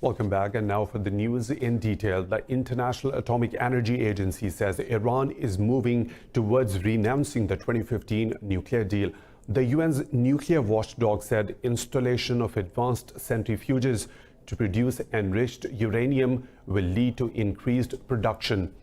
Welcome back. And now for the news in detail. The International Atomic Energy Agency says Iran is moving towards renouncing the 2015 nuclear deal. The UN's nuclear watchdog said installation of advanced centrifuges to produce enriched uranium will lead to increased production.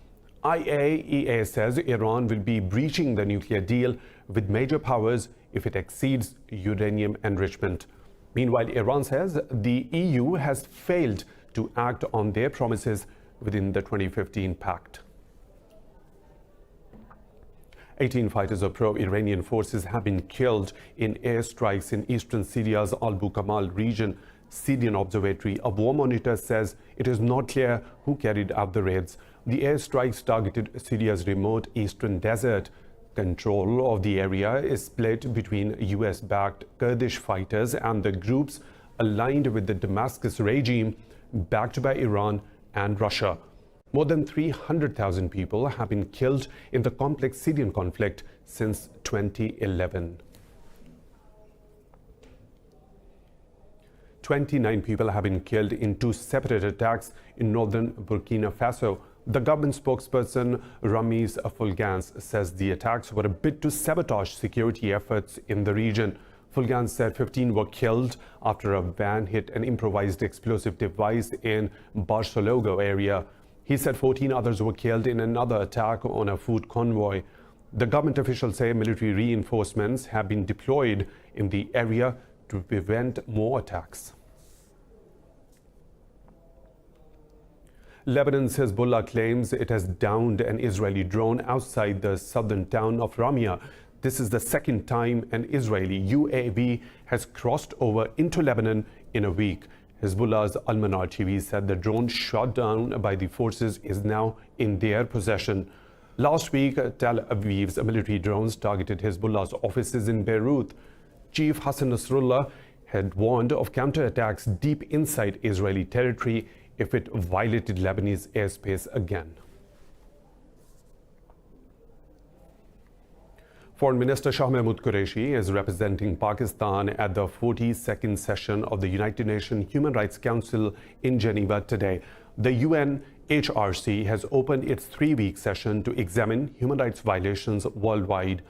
IAEA says Iran will be breaching the nuclear deal with major powers if it exceeds uranium enrichment. Meanwhile, Iran says the EU has failed to act on their promises within the 2015 pact. 18 fighters of pro-Iranian forces have been killed in airstrikes in eastern Syria's Al-Bukamal region. Syrian Observatory of War Monitor says it is not clear who carried out the raids. The airstrikes targeted Syria's remote eastern desert. Control of the area is split between US-backed Kurdish fighters and the groups aligned with the Damascus regime, backed by Iran and Russia. More than 300,000 people have been killed in the complex Syrian conflict since 2011. 29 people have been killed in two separate attacks in northern Burkina Faso. The government spokesperson Ramiz Fulgans says the attacks were a bid to sabotage security efforts in the region. Fulgans said 15 were killed after a van hit an improvised explosive device in Barcelona area. He said 14 others were killed in another attack on a food convoy. The government officials say military reinforcements have been deployed in the area to prevent more attacks. Lebanon's Hezbollah claims it has downed an Israeli drone outside the southern town of Ramia. This is the second time an Israeli UAV has crossed over into Lebanon in a week. Hezbollah's Al-Manar TV said the drone shot down by the forces is now in their possession. Last week, Tel Aviv's military drones targeted Hezbollah's offices in Beirut. Chief Hassan Nasrallah had warned of counterattacks deep inside Israeli territory if it violated Lebanese airspace again. Foreign Minister Shah Mahmood Qureshi is representing Pakistan at the 42nd session of the United Nations Human Rights Council in Geneva today. The UNHRC has opened its 3-week session to examine human rights violations worldwide.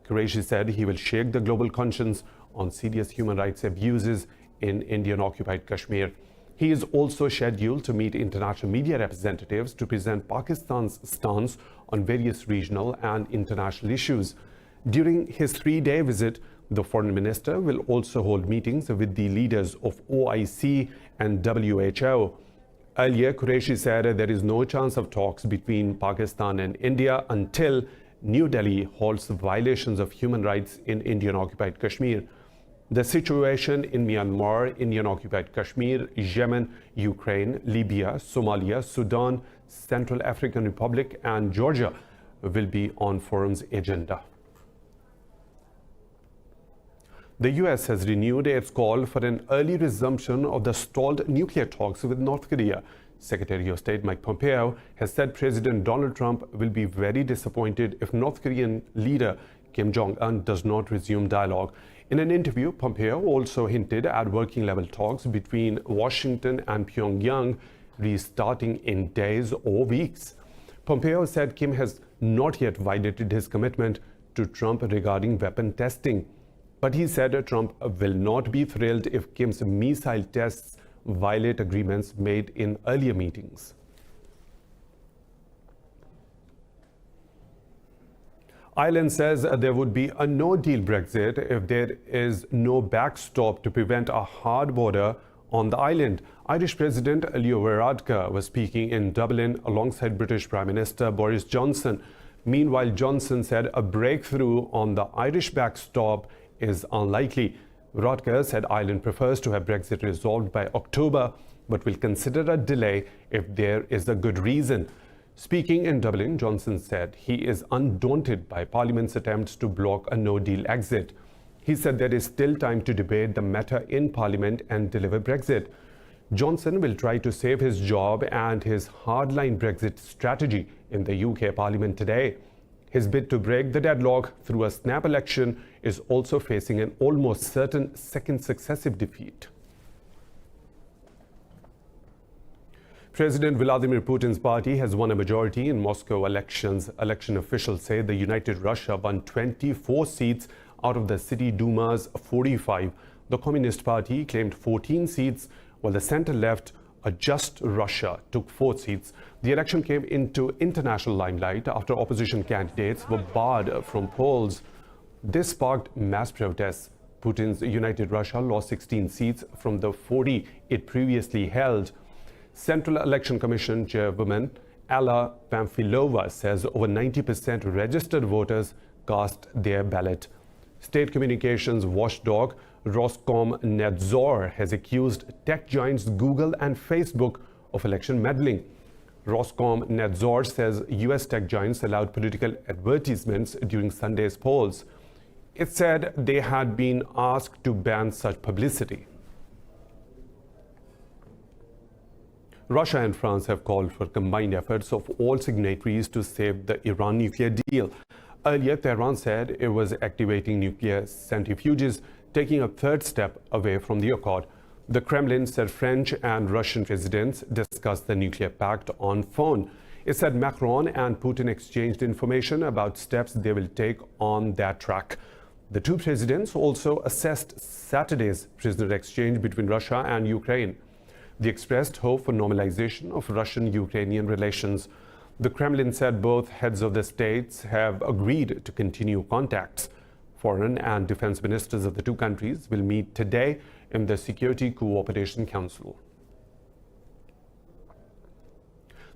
Qureshi said he will shake the global conscience on serious human rights abuses in Indian-occupied Kashmir. He is also scheduled to meet international media representatives to present Pakistan's stance on various regional and international issues. During his 3-day visit, the foreign minister will also hold meetings with the leaders of OIC and WHO. Earlier, Qureshi said there is no chance of talks between Pakistan and India until New Delhi halts violations of human rights in Indian-occupied Kashmir. The situation in Myanmar, Indian-occupied Kashmir, Yemen, Ukraine, Libya, Somalia, Sudan, Central African Republic and Georgia will be on forum's agenda. The US has renewed its call for an early resumption of the stalled nuclear talks with North Korea. Secretary of State Mike Pompeo has said President Donald Trump will be very disappointed if North Korean leader Kim Jong-un does not resume dialogue. In an interview, Pompeo also hinted at working-level talks between Washington and Pyongyang restarting in days or weeks. Pompeo said Kim has not yet violated his commitment to Trump regarding weapon testing. But he said Trump will not be thrilled if Kim's missile tests violate agreements made in earlier meetings. Ireland says there would be a no-deal Brexit if there is no backstop to prevent a hard border on the island. Irish President Leo Varadkar was speaking in Dublin alongside British Prime Minister Boris Johnson. Meanwhile, Johnson said a breakthrough on the Irish backstop is unlikely. Varadkar said Ireland prefers to have Brexit resolved by October, but will consider a delay if there is a good reason. Speaking in Dublin, Johnson said he is undaunted by Parliament's attempts to block a no-deal exit. He said there is still time to debate the matter in Parliament and deliver Brexit. Johnson will try to save his job and his hardline Brexit strategy in the UK Parliament today. His bid to break the deadlock through a snap election is also facing an almost certain second successive defeat. President Vladimir Putin's party has won a majority in Moscow elections. Election officials say the United Russia won 24 seats out of the City Duma's 45. The Communist Party claimed 14 seats, while the center-left Just Russia took 4 seats. The election came into international limelight after opposition candidates were barred from polls. This sparked mass protests. Putin's United Russia lost 16 seats from the 40 it previously held. Central Election Commission Chairwoman Alla Pamfilova says over 90% registered voters cast their ballot. State communications watchdog Roskomnadzor has accused tech giants Google and Facebook of election meddling. Roskomnadzor says US tech giants allowed political advertisements during Sunday's polls. It said they had been asked to ban such publicity. Russia and France have called for combined efforts of all signatories to save the Iran nuclear deal. Earlier, Tehran said it was activating nuclear centrifuges, taking a third step away from the accord. The Kremlin said French and Russian presidents discussed the nuclear pact on phone. It said Macron and Putin exchanged information about steps they will take on that track. The two presidents also assessed Saturday's prisoner exchange between Russia and Ukraine. They expressed hope for normalization of Russian-Ukrainian relations. The Kremlin said both heads of the states have agreed to continue contacts. Foreign and defense ministers of the two countries will meet today in the Security Cooperation Council.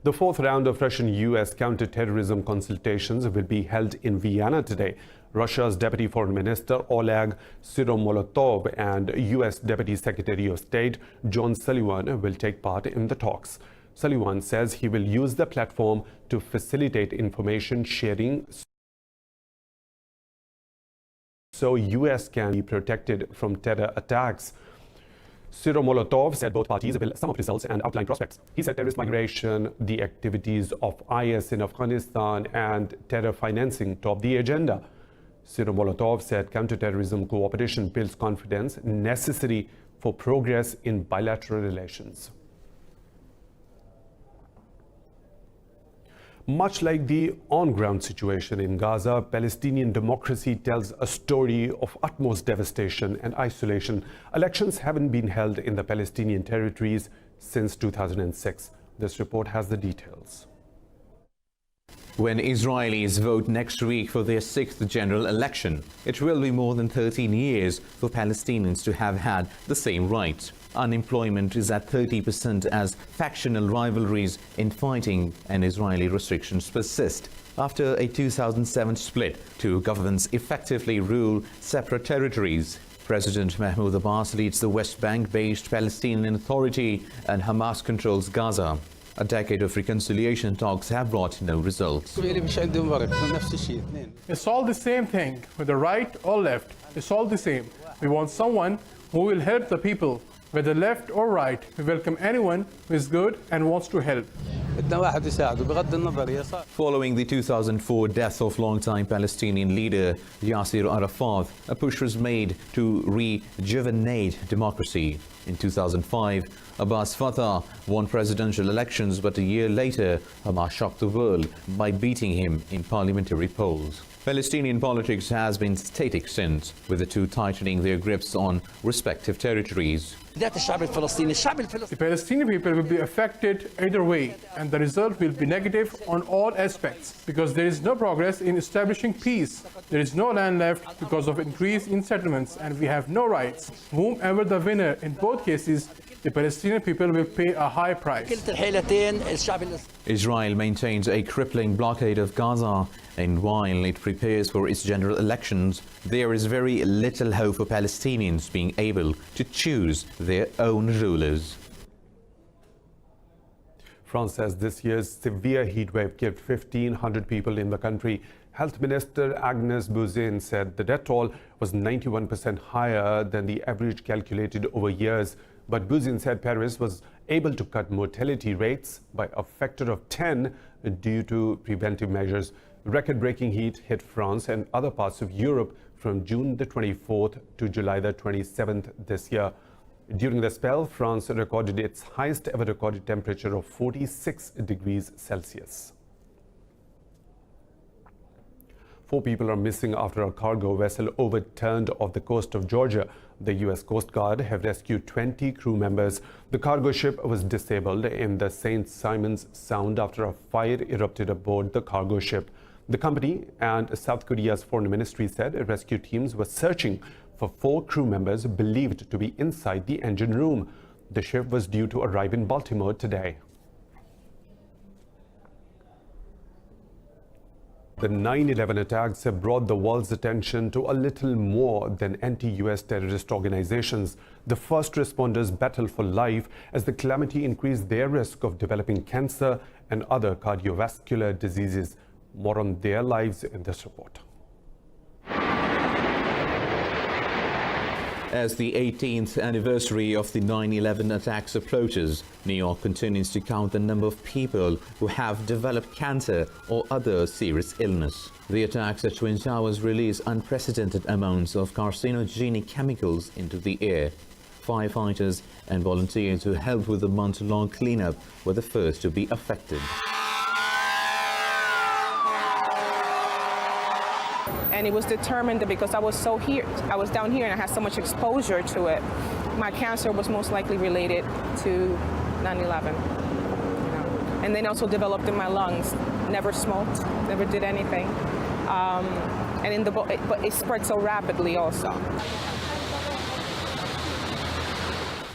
The fourth round of Russian-US counterterrorism consultations will be held in Vienna today. Russia's Deputy Foreign Minister Oleg Syromolotov and US Deputy Secretary of State John Sullivan will take part in the talks. Sullivan says he will use the platform to facilitate information sharing so US can be protected from terror attacks. Syromolotov said both parties will sum up results and outline prospects. He said terrorist migration, the activities of IS in Afghanistan, and terror financing top the agenda. Syromolotov said counterterrorism cooperation builds confidence necessary for progress in bilateral relations. Much like the on-ground situation in Gaza, Palestinian democracy tells a story of utmost devastation and isolation. Elections haven't been held in the Palestinian territories since 2006. This report has the details. When Israelis vote next week for their 6th general election, it will be more than 13 years for Palestinians to have had the same rights. Unemployment is at 30% as factional rivalries, infighting and Israeli restrictions persist. After a 2007 split, two governments effectively rule separate territories. President Mahmoud Abbas leads the West Bank-based Palestinian Authority and Hamas controls Gaza. A decade of reconciliation talks have brought no results. It's all the same thing, whether right or left. It's all the same. We want someone who will help the people, whether left or right. We welcome anyone who is good and wants to help. Following the 2004 death of longtime Palestinian leader Yasser Arafat, a push was made to rejuvenate democracy. In 2005, Abbas Fatah won presidential elections, but a year later, Hamas shocked the world by beating him in parliamentary polls. Palestinian politics has been static since, with the two tightening their grips on respective territories. The Palestinian people will be affected either way, and the result will be negative on all aspects, because there is no progress in establishing peace. There is no land left because of increase in settlements, and we have no rights. Whomever the winner in both cases, the Palestinian people will pay a high price. Israel maintains a crippling blockade of Gaza, and while it prepares for its general elections, there is very little hope for Palestinians being able to choose their own rulers. France says this year's severe heatwave killed 1,500 people in the country. Health Minister Agnès Buzyn said the death toll was 91% higher than the average calculated over years. But Buzyn said Paris was able to cut mortality rates by a factor of 10 due to preventive measures. Record-breaking heat hit France and other parts of Europe from June the 24th to July the 27th this year. During the spell, France recorded its highest ever recorded temperature of 46 degrees Celsius. 4 people are missing after a cargo vessel overturned off the coast of Georgia. The U.S. Coast Guard have rescued 20 crew members. The cargo ship was disabled in the St. Simons Sound after a fire erupted aboard the cargo ship. The company and South Korea's foreign ministry said rescue teams were searching for 4 crew members believed to be inside the engine room. The ship was due to arrive in Baltimore today. The 9/11 attacks have brought the world's attention to a little more than anti-US terrorist organizations. The first responders battle for life as the calamity increased their risk of developing cancer and other cardiovascular diseases. More on their lives in this report. As the 18th anniversary of the 9/11 attacks approaches, New York continues to count the number of people who have developed cancer or other serious illness. The attacks at Twin Towers release unprecedented amounts of carcinogenic chemicals into the air. Firefighters and volunteers who helped with the month-long cleanup were the first to be affected. And it was determined that because I was down here and I had so much exposure to it, my cancer was most likely related to 9/11. And then also developed in my lungs. Never smoked, never did anything. But it spread so rapidly also.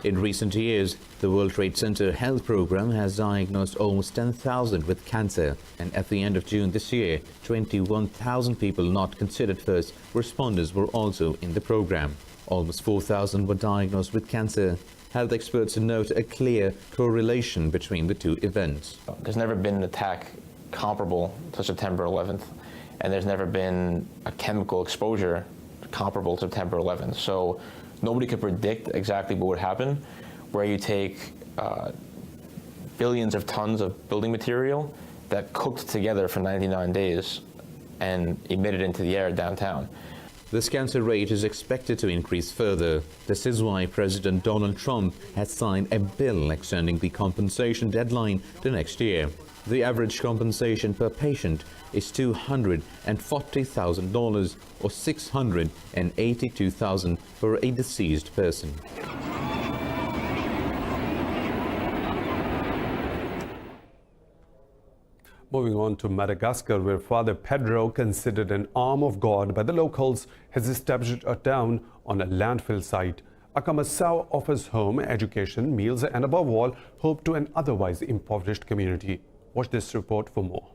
In recent years, the World Trade Center Health Program has diagnosed almost 10,000 with cancer, and at the end of June this year, 21,000 people not considered first responders were also in the program. Almost 4,000 were diagnosed with cancer. Health experts note a clear correlation between the two events. There's never been an attack comparable to September 11th, and there's never been a chemical exposure comparable to September 11th. So nobody could predict exactly what would happen, where you take billions of tons of building material that cooked together for 99 days and emitted into the air downtown. This cancer rate is expected to increase further. This is why President Donald Trump has signed a bill extending the compensation deadline to next year. The average compensation per patient is $240,000 or $682,000 for a deceased person. Moving on to Madagascar, where Father Pedro, considered an arm of God by the locals, has established a town on a landfill site. Akamasau offers home, education, meals, and above all, hope to an otherwise impoverished community. Watch this report for more.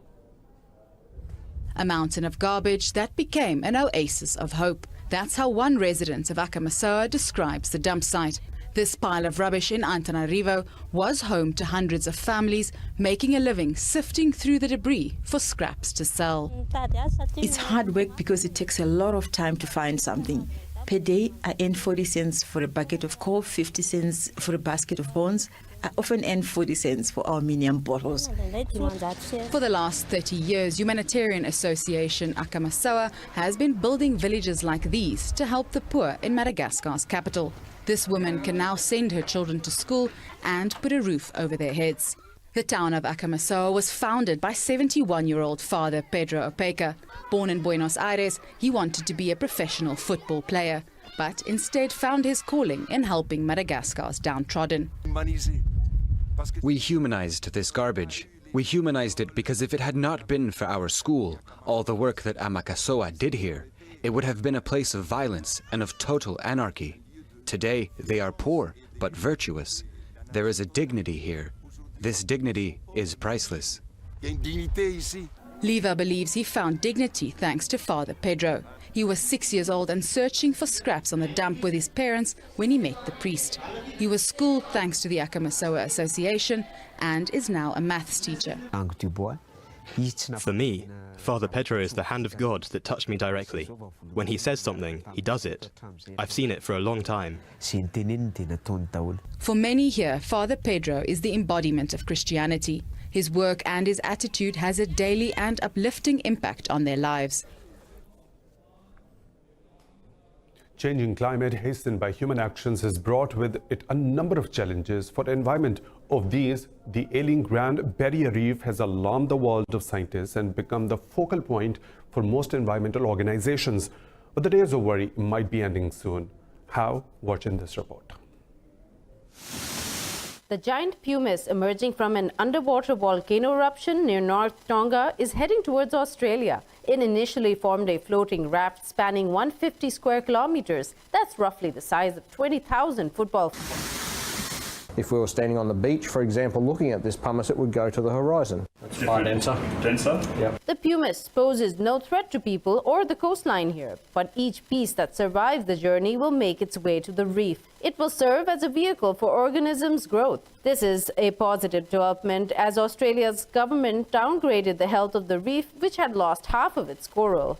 A mountain of garbage that became an oasis of hope. That's how one resident of Akamasau describes the dump site. This pile of rubbish in Antananarivo was home to hundreds of families making a living sifting through the debris for scraps to sell. It's hard work because it takes a lot of time to find something. Per day, I earn 40 cents for a bucket of coal, 50 cents for a basket of bones. I often earn 40 cents for aluminium bottles. For the last 30 years, Humanitarian Association Akamasau has been building villages like these to help the poor in Madagascar's capital. This woman can now send her children to school and put a roof over their heads. The town of Akamasau was founded by 71-year-old Father Pedro Opeka. Born in Buenos Aires, he wanted to be a professional football player, but instead found his calling in helping Madagascar's downtrodden. We humanized this garbage. We humanized it because if it had not been for our school, all the work that Amakasoa did here, it would have been a place of violence and of total anarchy. Today, they are poor, but virtuous. There is a dignity here. This dignity is priceless. Leva believes he found dignity thanks to Father Pedro. He was 6 years old and searching for scraps on the dump with his parents when he met the priest. He was schooled thanks to the Akamasau Association and is now a maths teacher. For me, Father Pedro is the hand of God that touched me directly. When he says something, he does it. I've seen it for a long time. For many here, Father Pedro is the embodiment of Christianity. His work and his attitude has a daily and uplifting impact on their lives. Changing climate hastened by human actions has brought with it a number of challenges for the environment. Of these, the ailing Grand Barrier Reef has alarmed the world of scientists and become the focal point for most environmental organizations. But the days of worry might be ending soon. How? Watch in this report. The giant pumice emerging from an underwater volcano eruption near North Tonga is heading towards Australia. It initially formed a floating raft spanning 150 square kilometers. That's roughly the size of 20,000 football fields. If we were standing on the beach, for example, looking at this pumice, it would go to the horizon. It's far denser. Denser? Yeah. The pumice poses no threat to people or the coastline here, but each piece that survives the journey will make its way to the reef. It will serve as a vehicle for organisms' growth. This is a positive development as Australia's government downgraded the health of the reef, which had lost half of its coral.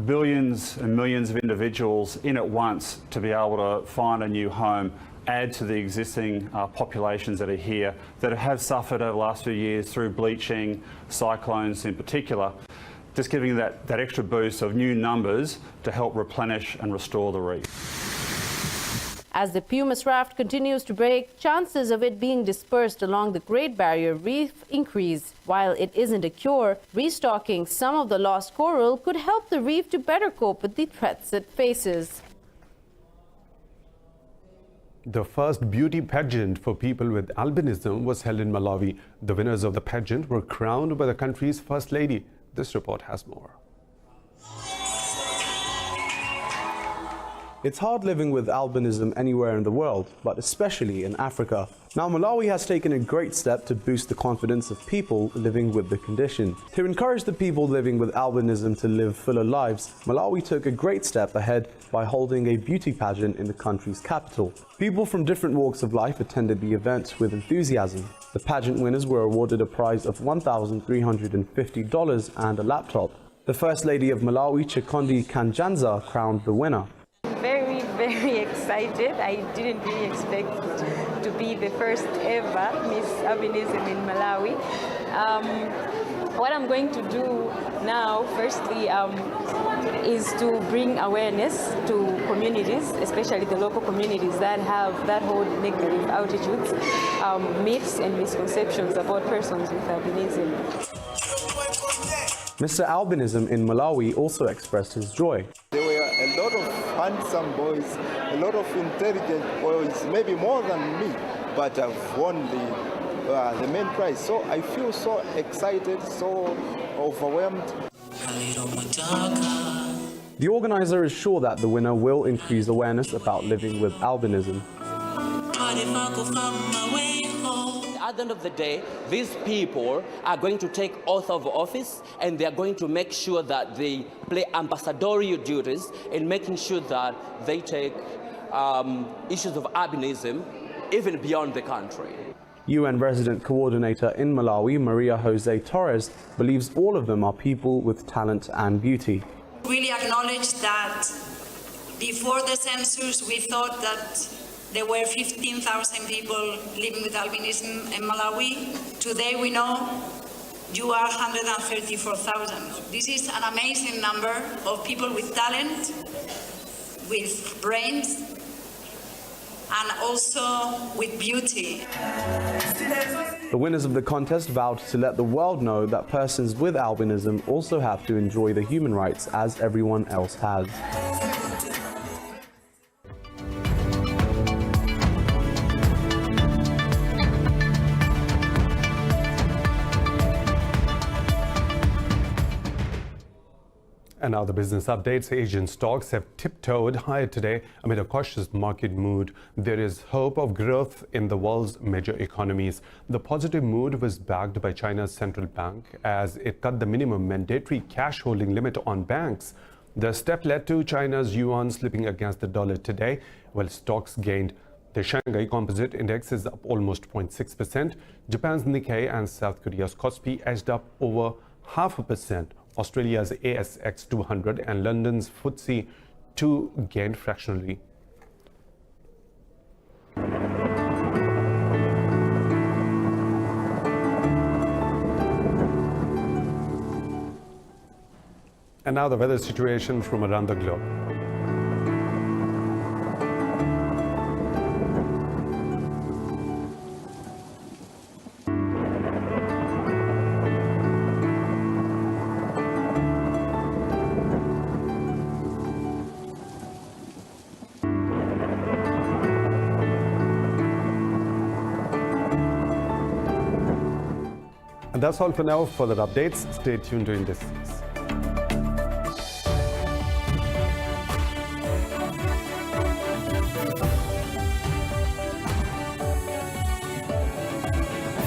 Billions and millions of individuals in at once to be able to find a new home, add to the existing populations that are here that have suffered over the last few years through bleaching, cyclones in particular, just giving that extra boost of new numbers to help replenish and restore the reef. As the pumice raft continues to break, chances of it being dispersed along the Great Barrier Reef increase. While it isn't a cure, restocking some of the lost coral could help the reef to better cope with the threats it faces. The first beauty pageant for people with albinism was held in Malawi. The winners of the pageant were crowned by the country's First Lady. This report has more. It's hard living with albinism anywhere in the world, but especially in Africa. Now, Malawi has taken a great step to boost the confidence of people living with the condition. To encourage the people living with albinism to live fuller lives, Malawi took a great step ahead by holding a beauty pageant in the country's capital. People from different walks of life attended the event with enthusiasm. The pageant winners were awarded a prize of $1,350 and a laptop. The First Lady of Malawi, Chikondi Kanjanza, crowned the winner. Very excited. I didn't really expect to be the first ever Miss Albinism in Malawi. What I'm going to do now, firstly, is to bring awareness to communities, especially the local communities that hold negative attitudes, myths and misconceptions about persons with albinism. Mr. Albinism in Malawi also expressed his joy. There were a lot of handsome boys, a lot of intelligent boys, maybe more than me, but I've won the main prize. So I feel so excited, so overwhelmed. The organizer is sure that the winner will increase awareness about living with albinism. At the end of the day, these people are going to take oath of office and they are going to make sure that they play ambassadorial duties in making sure that they take issues of albinism even beyond the country. UN resident coordinator in Malawi, Maria Jose Torres, believes all of them are people with talent and beauty. Really acknowledge that before the census we thought that there were 15,000 people living with albinism in Malawi. Today we know you are 134,000. This is an amazing number of people with talent, with brains, and also with beauty. The winners of the contest vowed to let the world know that persons with albinism also have to enjoy the human rights as everyone else has. And now the business updates. Asian stocks have tiptoed higher today amid a cautious market mood. There is hope of growth in the world's major economies. The positive mood was backed by China's central bank as it cut the minimum mandatory cash holding limit on banks. The step led to China's yuan slipping against the dollar today, while stocks gained. The Shanghai Composite Index is up almost 0.6%. Japan's Nikkei and South Korea's Kospi edged up over 0.5%. Australia's ASX 200 and London's FTSE 2 gained fractionally. And now the weather situation from around the globe. And that's all for now. For further updates, stay tuned to Indus.